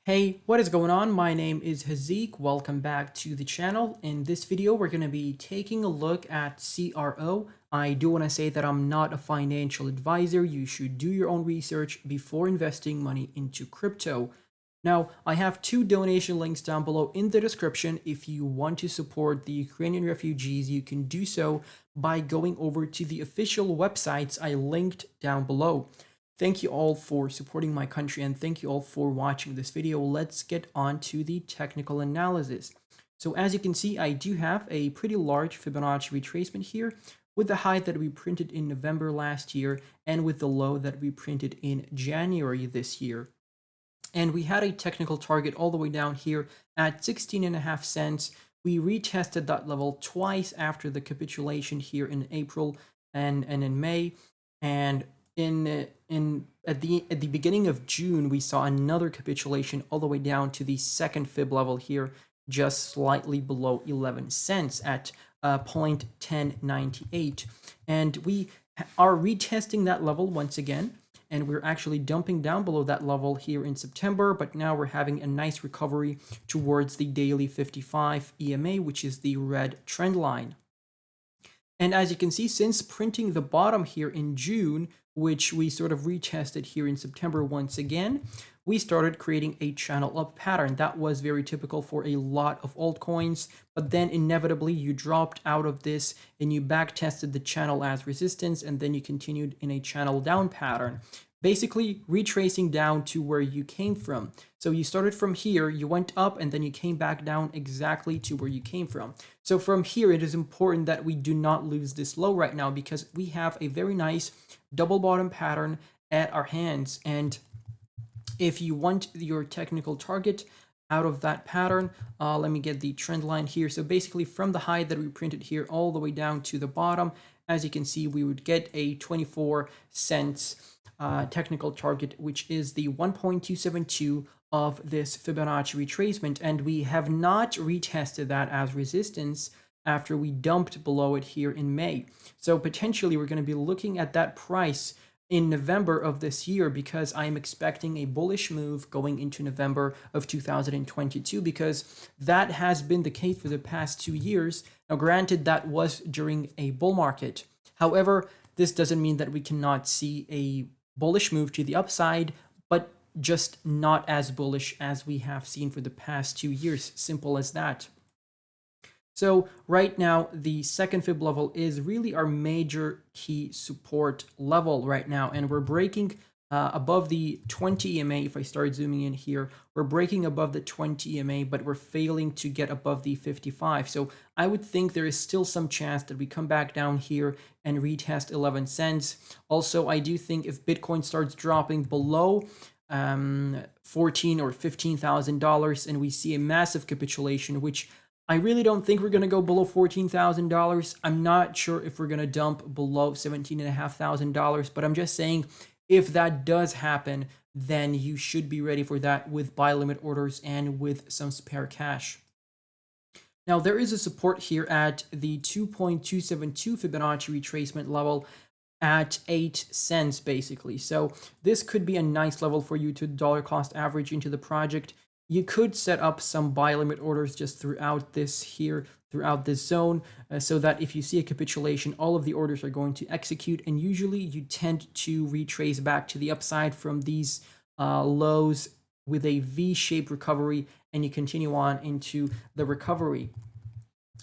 Hey, what is going on? My name is Hazeeq. Welcome back to the channel. In this video, we're going to be taking a look at CRO. I do want to say that I'm not a financial advisor. You should do your own research before investing money into crypto. Now, I have two donation links down below in the description. If you want to support the Ukrainian refugees, you can do so by going over to the official websites I linked down below. Thank you all for supporting my country and thank you all for watching this video. Let's get on to the technical analysis. So as you can see, I do have a pretty large Fibonacci retracement here with the high that we printed in November last year and with the low that we printed in January this year. And we had a technical target all the way down here at 16.5 cents. We retested that level twice after the capitulation here in April and in May. And at the beginning of June, we saw another capitulation all the way down to the second fib level here, just slightly below 11 cents at 0.1098. And we are retesting that level once again, and we're actually dumping down below that level here in September, but now we're having a nice recovery towards the daily 55 EMA, which is the red trend line. And as you can see, since printing the bottom here in June, which we sort of retested here in September once again, we started creating a channel up pattern. That was very typical for a lot of altcoins, but then inevitably you dropped out of this and you back tested the channel as resistance, and then you continued in a channel down pattern, basically retracing down to where you came from. So you started from here, you went up, and then you came back down exactly to where you came from. So from here, it is important that we do not lose this low right now, because we have a very nice double bottom pattern at our hands. And if you want your technical target out of that pattern, let me get the trend line here. So basically from the high that we printed here all the way down to the bottom, as you can see, we would get a 24 cents technical target, which is the 1.272 of this Fibonacci retracement. And we have not retested that as resistance after we dumped below it here in May. So potentially we're going to be looking at that price in November of this year, because I'm expecting a bullish move going into November of 2022, because that has been the case for the past 2 years. Now, granted, that was during a bull market. However, this doesn't mean that we cannot see a bullish move to the upside, but just not as bullish as we have seen for the past 2 years. Simple as that. So right now, the second fib level is really our major key support level right now, and we're breaking above the 20 EMA. If I start zooming in here, we're breaking above the 20 EMA, but we're failing to get above the 55. So I would think there is still some chance that we come back down here and retest 11 cents. Also, I do think if Bitcoin starts dropping below $14,000 or $15,000 and we see a massive capitulation, which I really don't think we're going to go below $14,000. I'm not sure if we're going to dump below $17,500, but I'm just saying if that does happen, then you should be ready for that with buy limit orders and with some spare cash. Now, there is a support here at the 2.272 Fibonacci retracement level at 8 cents, basically. So this could be a nice level for you to dollar cost average into the project. You could set up some buy limit orders just throughout this zone, so that if you see a capitulation, all of the orders are going to execute, and usually you tend to retrace back to the upside from these lows with a V-shaped recovery, and you continue on into the recovery.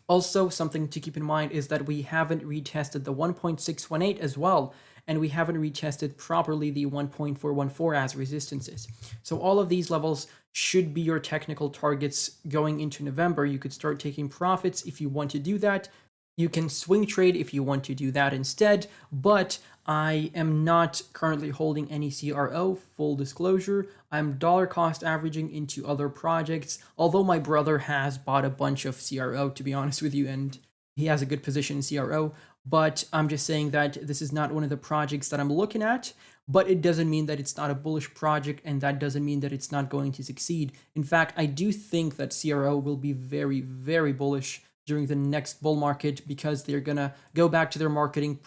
Also, something to keep in mind is that we haven't retested the 1.618 as well, and we haven't retested properly the 1.414 as resistances. So all of these levels should be your technical targets going into November. You could start taking profits if you want to do that. You can swing trade if you want to do that instead, but I am not currently holding any CRO, full disclosure. I'm dollar cost averaging into other projects, although my brother has bought a bunch of CRO, to be honest with you, and he has a good position in CRO. But I'm just saying that this is not one of the projects that I'm looking at, but it doesn't mean that it's not a bullish project, and that doesn't mean that it's not going to succeed. In fact, I do think that CRO will be very, very bullish during the next bull market, because they're gonna go back to their marketing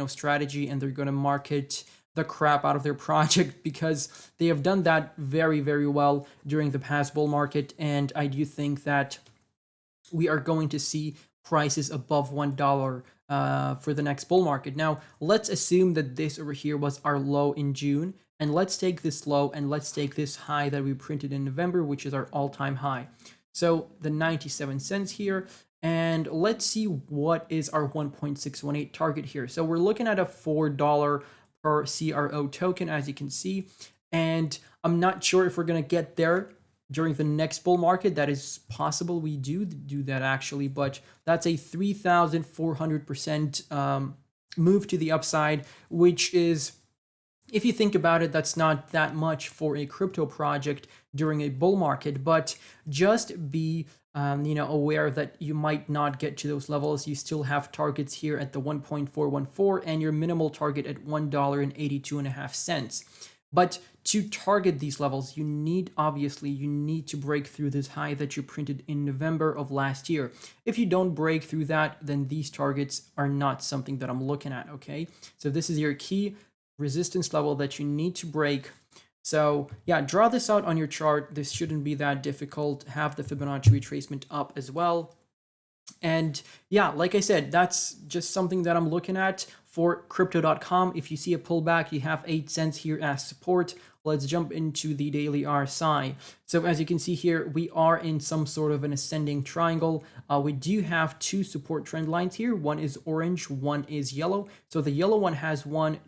strategy, and they're gonna market the crap out of their project because they have done that very, very well during the past bull market. And I do think that we are going to see prices above $1 for the next bull market. Now, let's assume that this over here was our low in June. And let's take this low and let's take this high that we printed in November, which is our all-time high. So the 97 cents here. And let's see what is our 1.618 target here. So we're looking at a $4 per CRO token, as you can see. And I'm not sure if we're going to get there during the next bull market. That is possible. We do that actually, but that's a 3,400% move to the upside, which is, if you think about it, that's not that much for a crypto project during a bull market. But just be aware that you might not get to those levels. You still have targets here at the 1.414 and your minimal target at $1.82.5. But to target these levels, you need to break through this high that you printed in November of last year. If you don't break through that, then these targets are not something that I'm looking at, okay? So this is your key resistance level that you need to break. So yeah, draw this out on your chart. This shouldn't be that difficult. Have the Fibonacci retracement up as well. And yeah, like I said, that's just something that I'm looking at for crypto.com. If you see a pullback, you have 8 cents here as support. Let's jump into the daily RSI. So as you can see here, we are in some sort of an ascending triangle. We do have 2 support trend lines here. One is orange, one is yellow. So the yellow one has 4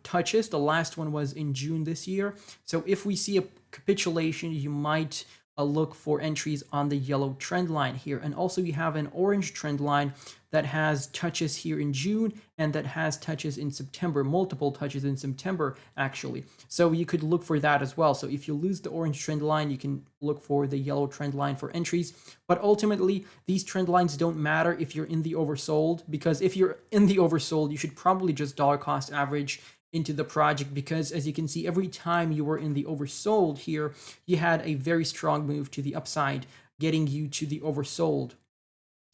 touches. The last one was in June this year. So if we see a capitulation, you might look for entries on the yellow trend line here. And also you have an orange trend line that has touches here in June and that has touches in September, multiple touches in September actually. So you could look for that as well. So if you lose the orange trend line, you can look for the yellow trend line for entries. But ultimately, these trend lines don't matter if you're in the oversold, because if you're in the oversold, you should probably just dollar cost average into the project, because as you can see, every time you were in the oversold here, you had a very strong move to the upside, getting you to the oversold,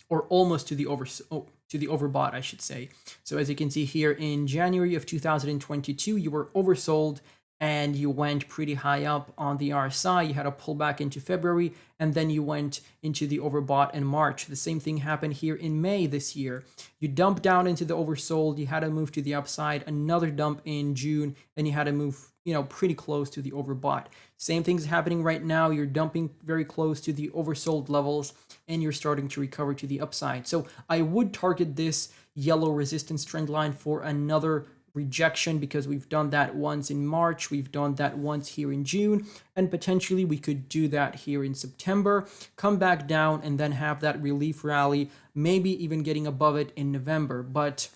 or almost to the overbought, I should say. So as you can see here, in January of 2022, you were oversold and you went pretty high up on the RSI. You had a pullback into February, and then you went into the overbought in March. The same thing happened here in May this year. You dumped down into the oversold, you had a move to the upside, another dump in June, and you had a move, pretty close to the overbought. Same thing's happening right now. You're dumping very close to the oversold levels, and you're starting to recover to the upside. So I would target this yellow resistance trend line for another rejection, because we've done that once in March, we've done that once here in June, and potentially we could do that here in September, come back down, and then have that relief rally, maybe even getting above it in November. But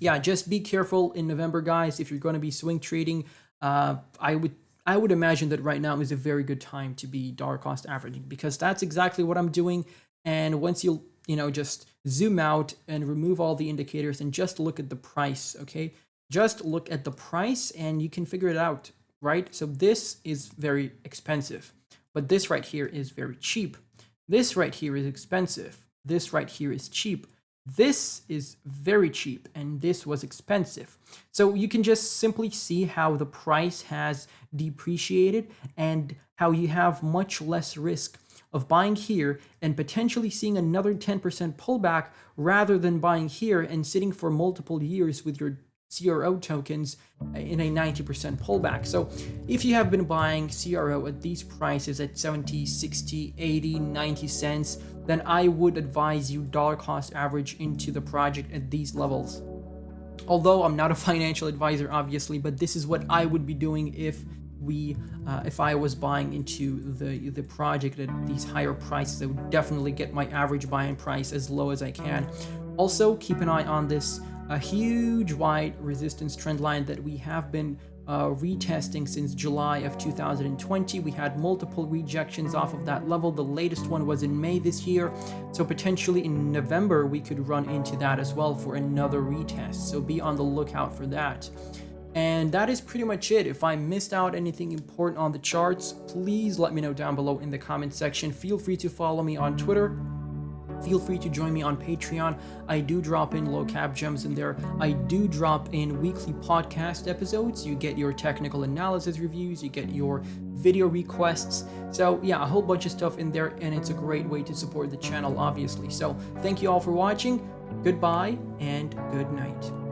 yeah, just be careful in November, guys. If you're going to be swing trading, I would imagine that right now is a very good time to be dollar cost averaging, because that's exactly what I'm doing. And once you just zoom out and remove all the indicators and just look at the price, okay? Just look at the price and you can figure it out, right? So this is very expensive, but this right here is very cheap. This right here is expensive. This right here is cheap. This is very cheap, and this was expensive. So you can just simply see how the price has depreciated and how you have much less risk of buying here and potentially seeing another 10% pullback, rather than buying here and sitting for multiple years with your CRO tokens in a 90% pullback. So if you have been buying CRO at these prices at 70, 60, 80, 90 cents, then I would advise you dollar cost average into the project at these levels. Although I'm not a financial advisor, obviously, but this is what I would be doing if I was buying into the project at these higher prices. I would definitely get my average buying price as low as I can. Also, keep an eye on this huge wide resistance trend line that we have been retesting since July of 2020. We had multiple rejections off of that level. The latest one was in May this year. So potentially in November, we could run into that as well for another retest. So be on the lookout for that. And that is pretty much it. If I missed out anything important on the charts, please let me know down below in the comment section. Feel free to follow me on Twitter Feel free to join me on Patreon. I do drop in low cap gems in there. I do drop in weekly podcast episodes. You get your technical analysis reviews, you get your video requests. So yeah, a whole bunch of stuff in there, and it's a great way to support the channel, obviously. So thank you all for watching. Goodbye and good night.